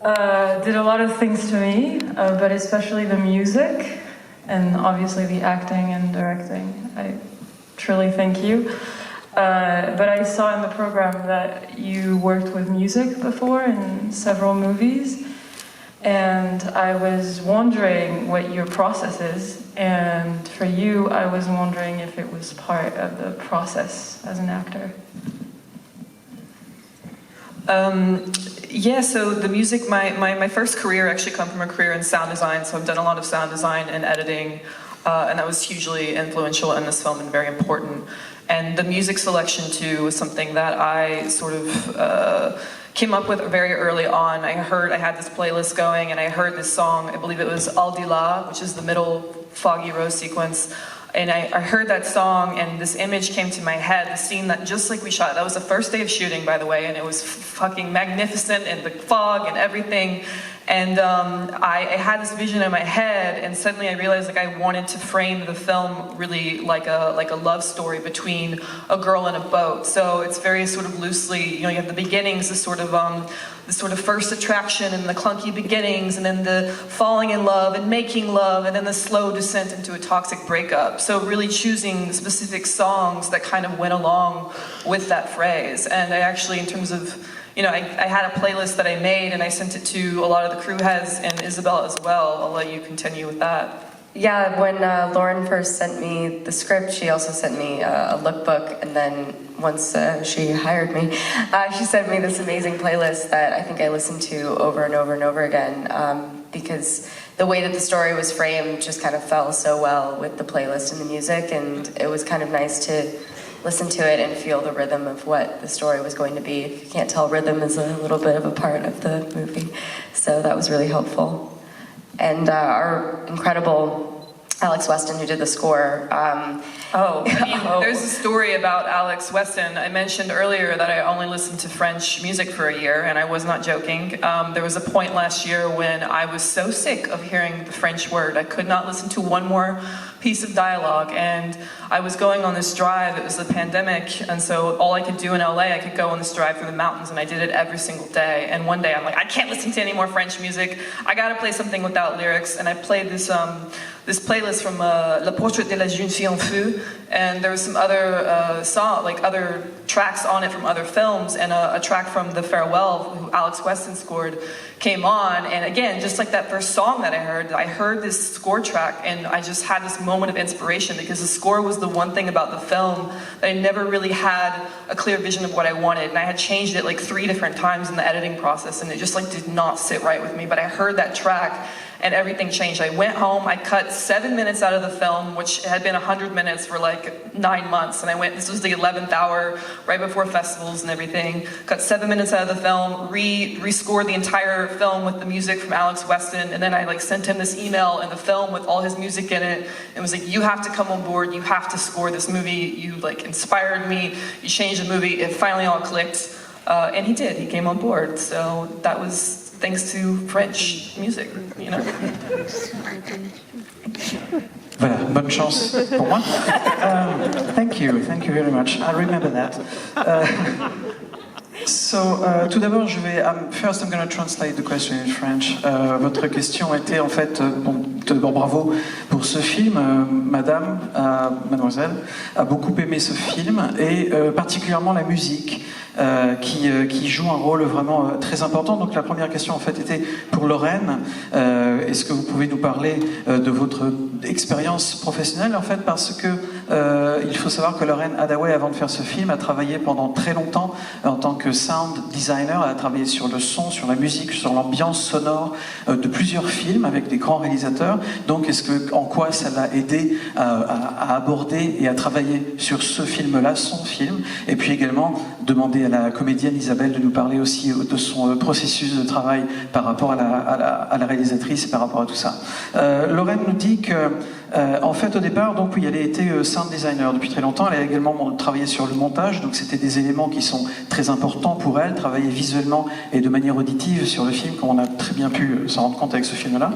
did a lot of things to me, but especially the music and obviously the acting and directing. I truly thank you. But I saw in the program that you worked with music before in several movies, and I was wondering what your process is, and for you, I was wondering if it was part of the process as an actor. Yeah, so the music, my first career actually come from a career in sound design, so I've done a lot of sound design and editing, and that was hugely influential in this film and very important. And the music selection too was something that I sort of came up with very early on. I had this playlist going and I heard this song, I believe it was Aldila, which is the middle foggy rose sequence. And I heard that song and this image came to my head, the scene that just like we shot. That was the first day of shooting, by the way, and it was fucking magnificent and the fog and everything. And I had this vision in my head, and suddenly I realized like I wanted to frame the film really like a love story between a girl and a boat. So it's very sort of loosely, you know, you have the beginnings, this sort of first attraction and the clunky beginnings, and then the falling in love and making love, and then the slow descent into a toxic breakup. So really choosing specific songs that kind of went along with that phrase. And I actually, in terms of, you know, I had a playlist that I made and I sent it to a lot of the crew heads and Isabelle as well. I'll let you continue with that. Yeah, when Lauren first sent me the script, she also sent me a lookbook, and then once she hired me, she sent me this amazing playlist that I think I listened to over and over and over again, because the way that the story was framed just kind of fell so well with the playlist and the music, and it was kind of nice to listen to it and feel the rhythm of what the story was going to be. If you can't tell, rhythm is a little bit of a part of the movie, so that was really helpful. And our incredible Alex Weston, who did the score. There's a story about Alex Weston. I mentioned earlier that I only listened to French music for a year, and I was not joking. There was a point last year when I was so sick of hearing the French word. I could not listen to one more piece of dialogue, and I was going on this drive. It was the pandemic, and so all I could do in LA, I could go on this drive through the mountains, and I did it every single day. And one day I'm like, I can't listen to any more French music. I gotta play something without lyrics, and I played this this playlist from Le Portrait de la Jeune Fille en Feu, and there was some other other tracks on it from other films, and a track from The Farewell, who Alex Weston scored, came on. And again, just like that first song that I heard this score track, and I just had this moment of inspiration, because the score was the one thing about the film that I never really had a clear vision of what I wanted, and I had changed it like 3 different times in the editing process, and it just like did not sit right with me. But I heard that track and everything changed. I went home, I cut 7 minutes out of the film, which had been 100 minutes for like 9 months, and this was the 11th hour, right before festivals and everything. Cut 7 minutes out of the film, rescored the entire film with the music from Alex Weston, and then I like sent him this email and the film with all his music in it, and was like, you have to come on board, you have to score this movie, you like inspired me, you changed the movie, it finally all clicked, and he did, he came on board, so that was thanks to French music, you know. Voilà, bonne chance pour moi. Thank you very much. I remember that. Tout d'abord, first I'm going to translate the question in French. Votre question était en fait, tout d'abord bravo pour ce film. Mademoiselle a beaucoup aimé ce film, et particulièrement la musique. Qui joue un rôle vraiment très important. Donc la première question en fait était pour Lauren. Est-ce que vous pouvez nous parler de votre expérience professionnelle en fait, parce que il faut savoir que Lauren Hadaway, avant de faire ce film, a travaillé pendant très longtemps en tant que sound designer. Elle a travaillé sur le son, sur la musique, sur l'ambiance sonore de plusieurs films avec des grands réalisateurs. Donc en quoi ça l'a aidé à aborder et à travailler sur ce film-là, son film, et puis également demander à la comédienne Isabelle de nous parler aussi de son processus de travail par rapport à la réalisatrice et par rapport à tout ça. Lauren nous dit que en fait au départ, donc oui, elle a été sound designer depuis très longtemps. Elle a également travaillé sur le montage, donc c'était des éléments qui sont très importants pour elle, travailler visuellement et de manière auditive sur le film, comme on a très bien pu s'en rendre compte avec ce film-là.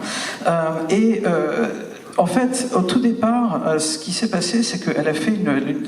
En fait, au tout départ, ce qui s'est passé, c'est qu'elle a fait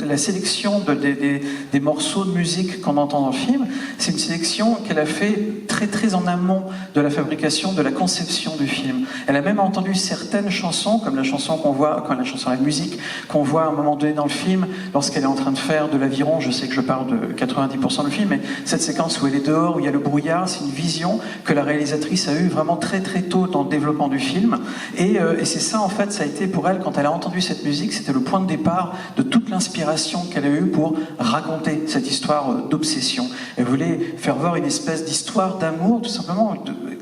la sélection des morceaux de musique qu'on entend dans le film. C'est une sélection qu'elle a fait très très en amont de la fabrication, de la conception du film. Elle a même entendu certaines chansons, comme la chanson qu'on voit, comme la musique qu'on voit à un moment donné dans le film, lorsqu'elle est en train de faire de l'aviron. Je sais que je parle de 90% du film, mais cette séquence où elle est dehors, où il y a le brouillard, c'est une vision que la réalisatrice a eue vraiment très très tôt dans le développement du film. Et c'est ça, en fait, ça a été pour elle, quand elle a entendu cette musique, c'était le point de départ de toute l'inspiration qu'elle a eue pour raconter cette histoire d'obsession. Elle voulait faire voir une espèce d'histoire d'amour, tout simplement,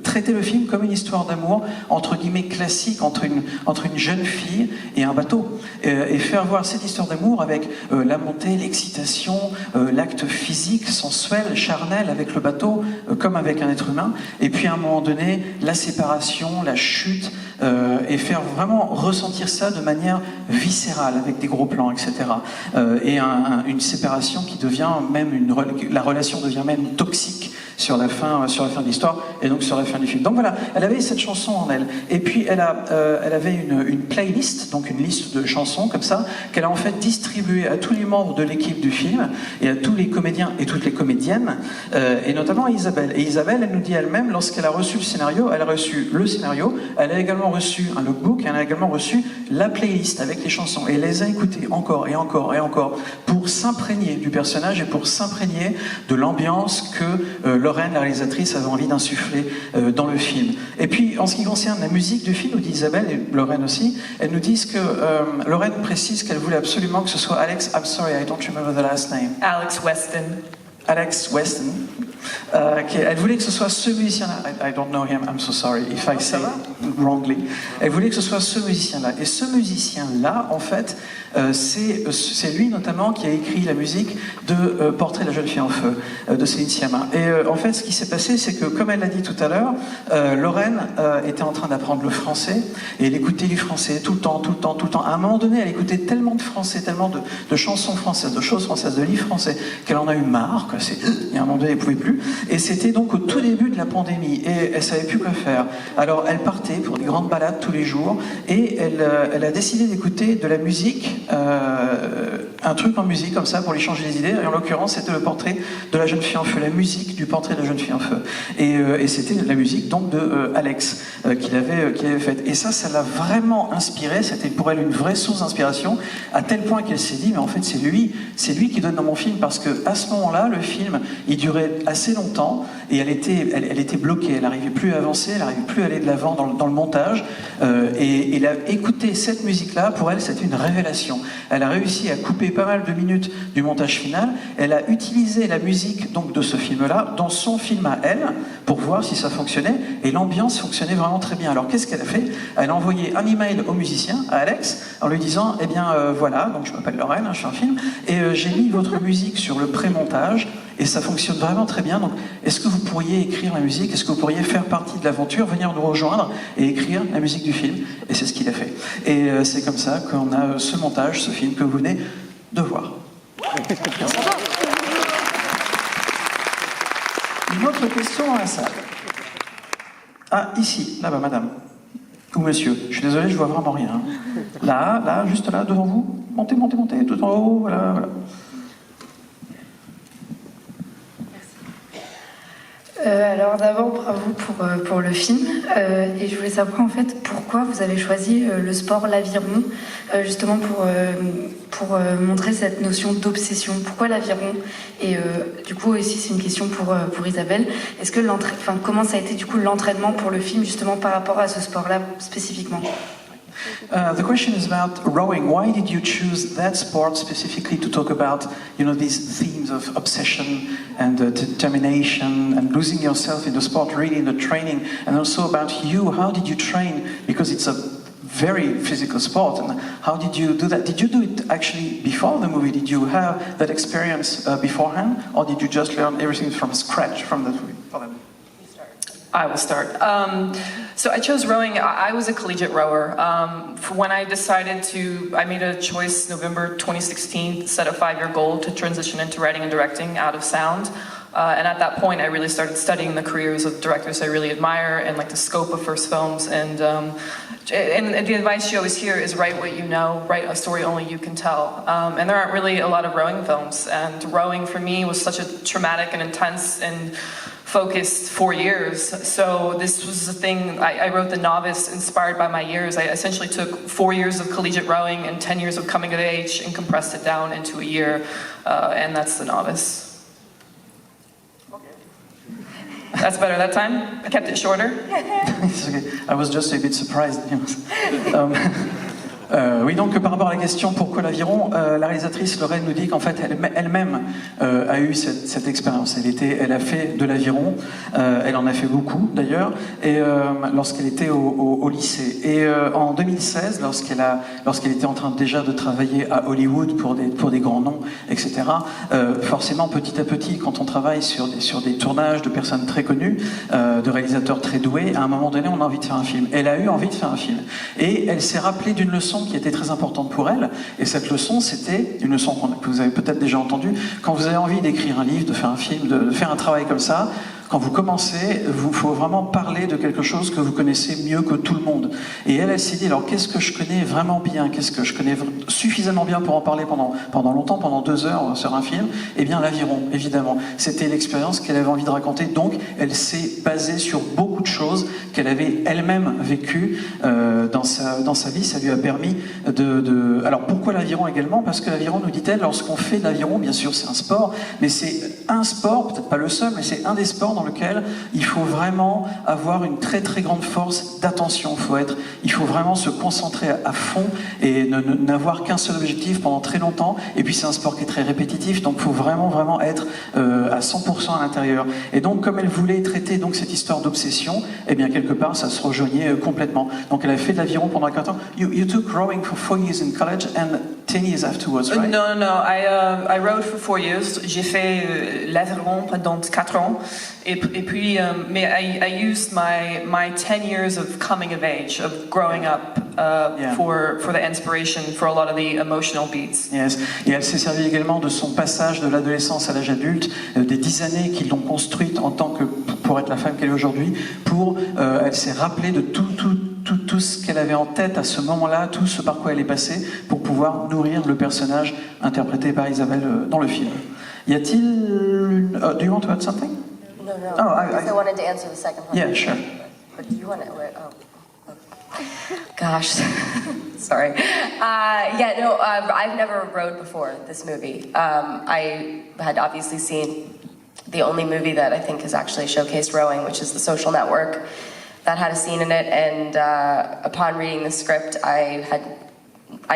traiter le film comme une histoire d'amour, entre guillemets classique, entre une jeune fille et un bateau. Et faire voir cette histoire d'amour avec la montée, l'excitation, l'acte physique, sensuel, charnel avec le bateau, comme avec un être humain. Et puis à un moment donné, la séparation, la chute, et faire vraiment ressentir ça de manière viscérale, avec des gros plans, etc. Et une séparation qui devient même, la relation devient même toxique sur la fin de l'histoire, et donc sur la fin du film. Donc voilà, elle avait cette chanson en elle. Et puis elle avait une playlist, donc une liste de chansons comme ça, qu'elle a en fait distribuée à tous les membres de l'équipe du film, et à tous les comédiens et toutes les comédiennes, et notamment à Isabelle. Et Isabelle, elle nous dit elle-même, lorsqu'elle a reçu le scénario, elle a reçu le scénario, elle a également reçu un lookbook, et elle a également reçu la playlist avec les chansons. Et elle les a écoutées encore et encore et encore, pour s'imprégner du personnage et pour s'imprégner de l'ambiance que Lauren, la réalisatrice, avait envie d'insuffler dans le film. Et puis, en ce qui concerne la musique du film, nous dit Isabelle, et Lauren aussi, elles nous disent que Lauren précise qu'elle voulait absolument que ce soit Alex, I'm sorry, I don't remember the last name. Alex Weston. Alex Weston. Elle voulait que ce soit ce musicien-là. I don't know him, I'm so sorry if I say wrongly. Elle voulait que ce soit ce musicien-là. Et ce musicien-là, en fait, c'est lui notamment qui a écrit la musique de Portrait de la jeune fille en feu, de Céline Sciamma. Et en fait, ce qui s'est passé, c'est que, comme elle l'a dit tout à l'heure, Lauren était en train d'apprendre le français, et elle écoutait du français tout le temps, tout le temps, tout le temps. À un moment donné, elle écoutait tellement de français, tellement de chansons françaises, de choses françaises, de livres français, qu'elle en a eu marre. Et à un moment donné, elle ne pouvait plus. Et c'était donc au tout début de la pandémie, et elle ne savait plus quoi faire. Alors, elle partait pour des grandes balades tous les jours, et elle a décidé d'écouter de la musique, un truc en musique comme ça pour lui changer les idées. Et en l'occurrence, c'était le portrait de la jeune fille en feu, la musique du portrait de la jeune fille en feu. Et c'était la musique donc de Alex qu'il avait faite. Et ça l'a vraiment inspirée. C'était pour elle une vraie source d'inspiration, à tel point qu'elle s'est dit, mais en fait c'est lui qui donne dans mon film, parce que à ce moment-là, le film, il durait assez longtemps, et elle était bloquée, elle n'arrivait plus à avancer, elle n'arrivait plus à aller de l'avant dans le montage, et elle a écouté cette musique-là, pour elle c'était une révélation. Elle a réussi à couper pas mal de minutes du montage final, elle a utilisé la musique donc de ce film-là dans son film à elle, pour voir si ça fonctionnait, et l'ambiance fonctionnait vraiment très bien. Alors qu'est-ce qu'elle a fait? Elle a envoyé un email au musicien, à Alex, en lui disant, eh bien voilà, donc je m'appelle Lauren, je fais un film, et j'ai mis votre musique sur le pré-montage, et ça fonctionne vraiment très bien. Donc, est-ce que vous pourriez écrire la musique? Est-ce que vous pourriez faire partie de l'aventure, venir nous rejoindre et écrire la musique du film? Et c'est ce qu'il a fait. Et c'est comme ça qu'on a ce montage, ce film que vous venez de voir. Merci. Une autre question à la salle. Ah, ici, là-bas, madame. Ou monsieur. Je suis désolé, je vois vraiment rien. Là, juste là, devant vous. Montez, tout en haut, voilà. Alors d'abord, bravo pour le film. Et je voulais savoir en fait pourquoi vous avez choisi le sport l'aviron, justement pour montrer cette notion d'obsession. Pourquoi l'aviron? Et du coup aussi c'est une question pour Isabelle. Est-ce que comment ça a été du coup l'entraînement pour le film justement par rapport à ce sport-là spécifiquement? The question is about rowing. Why did you choose that sport specifically to talk about, these themes of obsession and determination and losing yourself in the sport, really in the training, and also about you? How did you train? Because it's a very physical sport, and how did you do that? Did you do it actually before the movie? Did you have that experience beforehand, or did you just learn everything from scratch from the movie? I will start. So I chose rowing. I was a collegiate rower. When I decided I made a choice November 2016, set a 5-year goal to transition into writing and directing out of sound. And at that point, I really started studying the careers of directors I really admire and like the scope of first films. And the advice she always hears is write what you know, write a story only you can tell. And there aren't really a lot of rowing films. And rowing for me was such a traumatic and intense and focused 4 years. So this was the thing, I wrote The Novice inspired by my years. I essentially took 4 years of collegiate rowing and 10 years of coming of age and compressed it down into a year. And that's The Novice. That's better that time? I kept it shorter? It's okay. I was just a bit surprised. Oui, donc par rapport à la question pourquoi l'aviron, la réalisatrice Lauren nous dit qu'en fait elle-même a eu cette expérience. Elle a fait de l'aviron, elle en a fait beaucoup d'ailleurs, et lorsqu'elle était au lycée. Et en 2016, lorsqu'elle était en train déjà de travailler à Hollywood pour des grands noms, etc. Forcément, petit à petit, quand on travaille sur des tournages de personnes très connues, de réalisateurs très doués, à un moment donné, on a envie de faire un film. Elle a eu envie de faire un film, et elle s'est rappelée d'une leçon qui était très importante pour elle, et cette leçon, c'était une leçon que vous avez peut-être déjà entendue. Quand vous avez envie d'écrire un livre, de faire un film, de faire un travail comme ça, quand vous commencez, il faut vraiment parler de quelque chose que vous connaissez mieux que tout le monde. Et elle s'est dit, alors qu'est-ce que je connais vraiment bien, qu'est-ce que je connais suffisamment bien pour en parler pendant longtemps, pendant 2 heures sur un film? Eh bien l'aviron, évidemment. C'était l'expérience qu'elle avait envie de raconter, donc elle s'est basée sur beaucoup de choses qu'elle avait elle-même vécues dans sa vie. Ça lui a permis Alors pourquoi l'aviron également? Parce que l'aviron, nous dit-elle, lorsqu'on fait de l'aviron, bien sûr c'est un sport, mais c'est un sport, peut-être pas le seul, mais c'est un des sports dans lequel il faut vraiment avoir une très très grande force d'attention. Il faut vraiment se concentrer à fond et n'avoir qu'un seul objectif pendant très longtemps. Et puis c'est un sport qui est très répétitif, donc il faut vraiment être à 100% à l'intérieur. Et donc comme elle voulait traiter donc cette histoire d'obsession, eh bien quelque part ça se rejoignait complètement. Donc elle a fait de l'aviron pendant 4 ans. You took rowing for 4 years in college and 10 years afterwards, right? No. I rowed for 4 years. J'ai fait l'aviron pendant 4 ans. Et puis, mais I used my 10 years of coming of age, of growing up, for the inspiration for a lot of the emotional beats. Yes. Et elle s'est servie également de son passage de l'adolescence à l'âge adulte, des 10 années qui l'ont construite en tant que pour être la femme qu'elle est aujourd'hui. Elle s'est rappelée de tout ce qu'elle avait en tête à ce moment-là, tout ce par quoi elle est passée, pour pouvoir nourrir le personnage interprété par Isabelle dans le film. Y a-t-il... do you want to add something? No. Oh, I wanted to answer the second part. Yeah, sure. But do you want to... Gosh, sorry. I've never rowed before this movie. I had obviously seen the only movie that I think has actually showcased rowing, which is The Social Network, that had a scene in it. And upon reading the script, I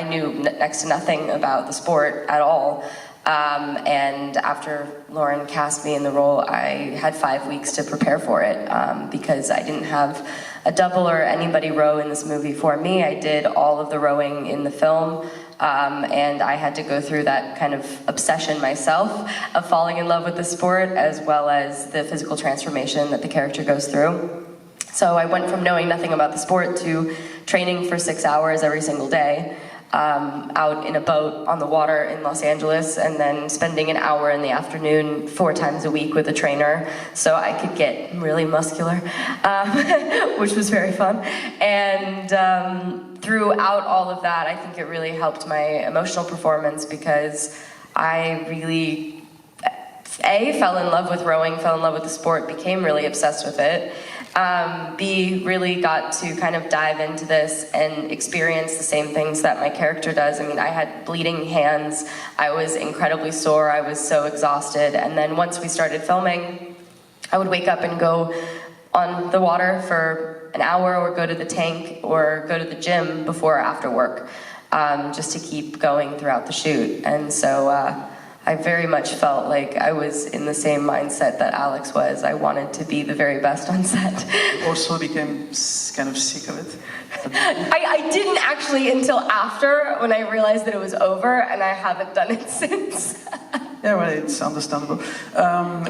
knew next to nothing about the sport at all. And after Lauren cast me in the role, I had 5 weeks to prepare for it because I didn't have a double or anybody row in this movie for me. I did all of the rowing in the film, and I had to go through that kind of obsession myself of falling in love with the sport as well as the physical transformation that the character goes through. So I went from knowing nothing about the sport to training for 6 hours every single day. Out in a boat on the water in Los Angeles, and then spending an hour in the afternoon 4 times a week with a trainer so I could get really muscular, which was very fun. And throughout all of that, I think it really helped my emotional performance because I really, fell in love with rowing, fell in love with the sport, became really obsessed with it. B, really got to kind of dive into this and experience the same things that my character does. I mean, I had bleeding hands, I was incredibly sore, I was so exhausted, and then once we started filming, I would wake up and go on the water for an hour or go to the tank or go to the gym before or after work, just to keep going throughout the shoot. And so I very much felt like I was in the same mindset that Alex was. I wanted to be the very best on set. Also became kind of sick of it? I didn't actually until after, when I realized that it was over, and I haven't done it since. Yeah, well, it's understandable.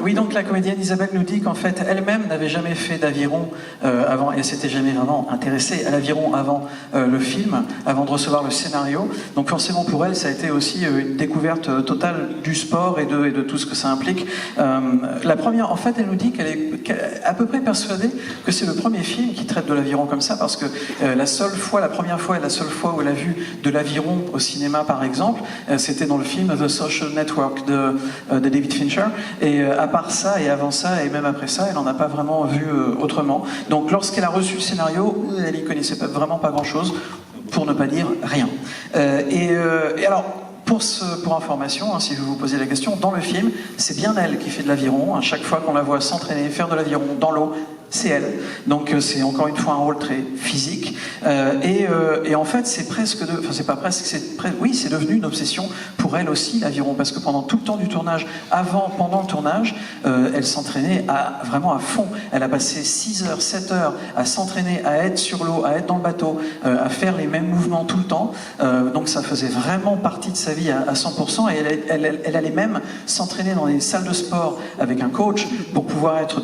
Oui, donc la comédienne Isabelle nous dit qu'en fait, elle-même n'avait jamais fait d'aviron avant, et elle s'était jamais vraiment intéressée à l'aviron avant le film, avant de recevoir le scénario. Donc forcément pour elle, ça a été aussi une découverte totale du sport et de tout ce que ça implique. La première, en fait, elle nous dit qu'elle est à peu près persuadée que c'est le premier film qui traite de l'aviron comme ça, parce que la première fois et la seule fois où elle a vu de l'aviron au cinéma, par exemple, c'était dans le film The Social Network de David Fincher. Et à part ça, et avant ça, et même après ça, elle n'en a pas vraiment vu autrement. Donc lorsqu'elle a reçu le scénario, elle n'y connaissait vraiment pas grand-chose, pour ne pas dire rien. Et alors, pour information, hein, si vous vous posez la question, dans le film, c'est bien elle qui fait de l'aviron. À chaque fois qu'on la voit s'entraîner, faire de l'aviron dans l'eau, c'est elle. Donc c'est encore une fois un rôle très physique. Et en fait, c'est presque, enfin c'est pas presque, oui, c'est devenu une obsession pour elle aussi, l'aviron, parce que pendant tout le temps du tournage, pendant le tournage, elle s'entraînait vraiment à fond. Elle a passé 6 heures, 7 heures à s'entraîner, à être sur l'eau, à être dans le bateau, à faire les mêmes mouvements tout le temps. Donc ça faisait vraiment partie de sa vie à 100%. Et elle allait même s'entraîner dans les salles de sport avec un coach pour pouvoir être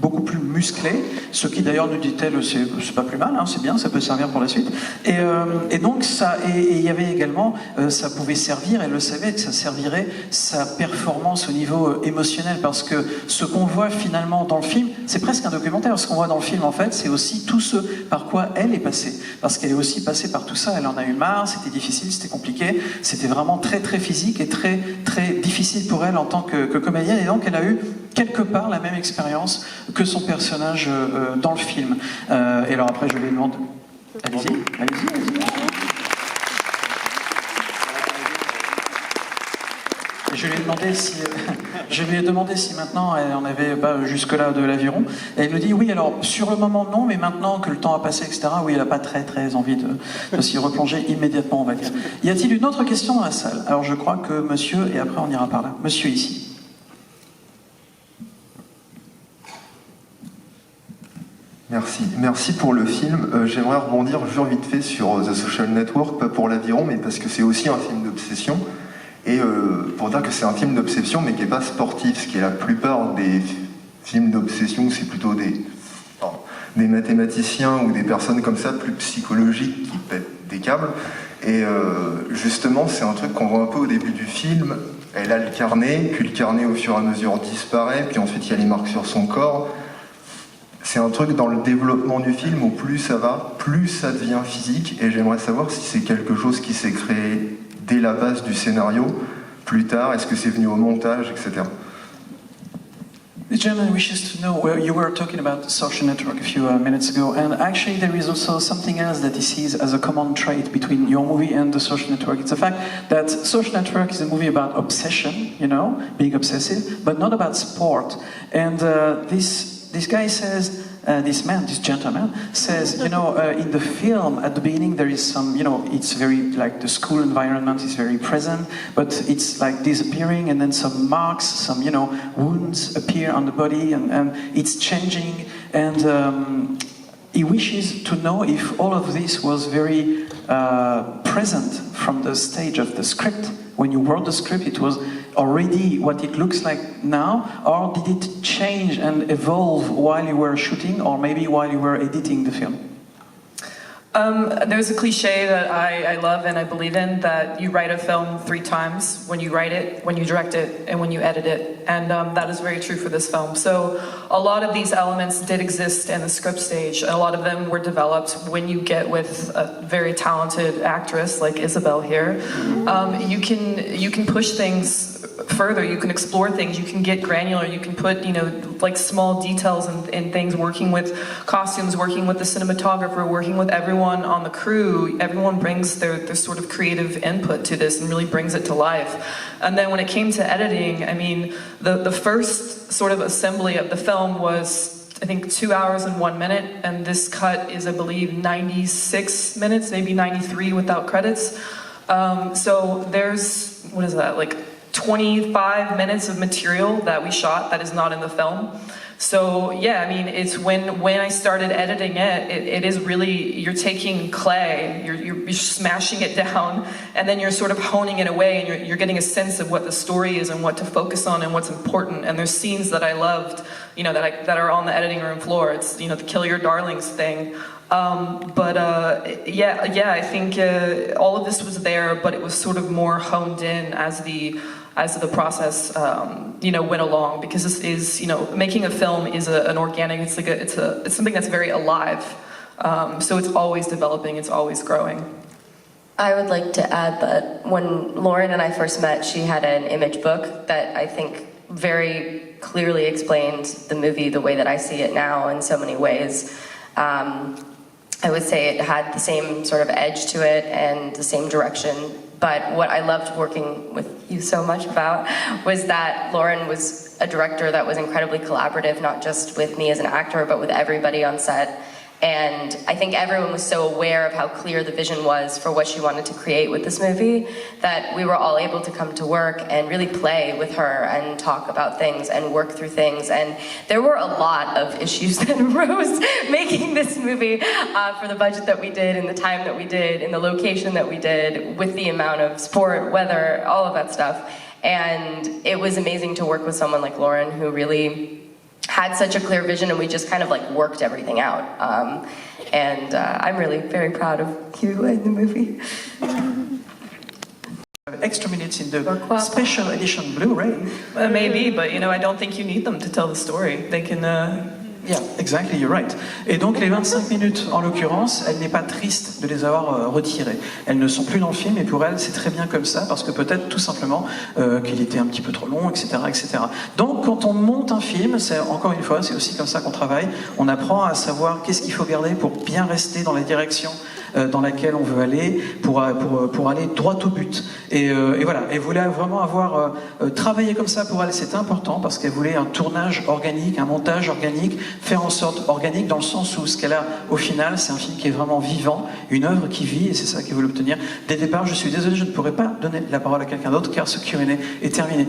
beaucoup plus musclé, ce qui d'ailleurs nous dit-elle, c'est pas plus mal, hein, c'est bien, ça peut servir pour la suite. Et donc ça, et il y avait également, ça pouvait servir, elle le savait, que ça servirait sa performance au niveau émotionnel, parce que ce qu'on voit finalement dans le film, c'est presque un documentaire. Ce qu'on voit dans le film, en fait, c'est aussi tout ce par quoi elle est passée, parce qu'elle est aussi passée par tout ça. Elle en a eu marre, c'était difficile, c'était compliqué, c'était vraiment très très physique et très très difficile pour elle en tant que comédienne. Et donc elle a eu quelque part la même expérience que son personnage dans le film. Et alors après, je lui demande... Allez-y. Je lui ai demandé si maintenant elle en avait pas jusque-là de l'aviron. Et elle me dit oui, alors sur le moment non, mais maintenant que le temps a passé, etc., oui, elle n'a pas très très envie de s'y replonger immédiatement, on va dire. Y a-t-il une autre question dans la salle? Alors je crois que monsieur, et après on ira par là. Monsieur ici. Merci pour le film. J'aimerais rebondir vite fait sur The Social Network, pas pour l'aviron, mais parce que c'est aussi un film d'obsession. Et pour dire que c'est un film d'obsession, mais qui n'est pas sportif, ce qui est la plupart des films d'obsession, c'est plutôt des mathématiciens ou des personnes comme ça, plus psychologiques, qui pètent des câbles. Et justement, c'est un truc qu'on voit un peu au début du film. Elle a le carnet, puis le carnet au fur et à mesure disparaît, puis ensuite il y a les marques sur son corps. C'est un truc dans le développement du film où plus ça va, plus ça devient physique, et j'aimerais savoir si c'est quelque chose qui s'est créé dès la base du scénario, plus tard, est-ce que c'est venu au montage, etc. The gentleman wishes to know where you were talking about the social network a few minutes ago, and actually there is also something else that he sees as a common trait between your movie and the social network. It's the fact that Social Network is a movie about obsession, being obsessive, but not about sport. And this guy says, this gentleman says, in the film at the beginning there is some, it's very like the school environment is very present, but it's like disappearing, and then some marks, some, wounds appear on the body, and it's changing, and he wishes to know if all of this was very present from the stage of the script. When you wrote the script, it was already what it looks like now, or did it change and evolve while you were shooting, or maybe while you were editing the film? There's a cliche that I love and I believe in, that you write a film 3 times: when you write it, when you direct it, and when you edit it. And that is very true for this film. So a lot of these elements did exist in the script stage. A lot of them were developed when you get with a very talented actress like Isabelle here. You can push things further, you can explore things, you can get granular, you can put, like small details and things, working with costumes, working with the cinematographer, working with everyone on the crew. Everyone brings their sort of creative input to this and really brings it to life. And then when it came to editing, I mean, the first sort of assembly of the film was, I think, 2 hours and 1 minute, and this cut is, I believe, 96 minutes, maybe 93 without credits. So there's, like 25 minutes of material that we shot that is not in the film. So yeah, I mean, it's when I started editing it is really, you're taking clay, you're smashing it down, and then you're sort of honing it away, and you're getting a sense of what the story is and what to focus on and what's important. And there's scenes that I loved, you know, that are on the editing room floor. It's, you know, the kill your darlings thing. Yeah, I think all of this was there, but it was sort of more honed in as the process, you know, went along, because this is, you know, making a film is an organic. It's like it's something that's very alive. So it's always developing. It's always growing. I would like to add that when Lauren and I first met, she had an image book that I think very clearly explained the movie the way that I see it now in so many ways. I would say it had the same sort of edge to it and the same direction. But what I loved working with you so much about was that Lauren was a director that was incredibly collaborative, not just with me as an actor, but with everybody on set. And I think everyone was so aware of how clear the vision was for what she wanted to create with this movie that we were all able to come to work and really play with her and talk about things and work through things. And there were a lot of issues that arose making this movie for the budget that we did, in the time that we did, in the location that we did, with the amount of sport, weather, all of that stuff. And it was amazing to work with someone like Lauren who really had such a clear vision, and we just kind of like worked everything out. I'm really very proud of you and the movie. Extra minutes in the special edition Blu-ray. Maybe, but you know, I don't think you need them to tell the story. They can. Yeah, exactly, you're right. Et donc les 25 minutes, en l'occurrence, elle n'est pas triste de les avoir retirées. Elles ne sont plus dans le film, et pour elle, c'est très bien comme ça, parce que peut-être tout simplement qu'il était un petit peu trop long, etc., etc. Donc quand on monte un film, c'est encore une fois, c'est aussi comme ça qu'on travaille. On apprend à savoir qu'est-ce qu'il faut garder pour bien rester dans la direction dans laquelle on veut aller, pour aller droit au but. Et voilà, elle voulait vraiment avoir travaillé comme ça pour elle, c'est important, parce qu'elle voulait un tournage organique, un montage organique, faire en sorte organique dans le sens où ce qu'elle a au final, c'est un film qui est vraiment vivant, une œuvre qui vit, et c'est ça qu'elle voulait obtenir. Dès le départ, je suis désolé, je ne pourrais pas donner la parole à quelqu'un d'autre, car ce Q&A est terminé.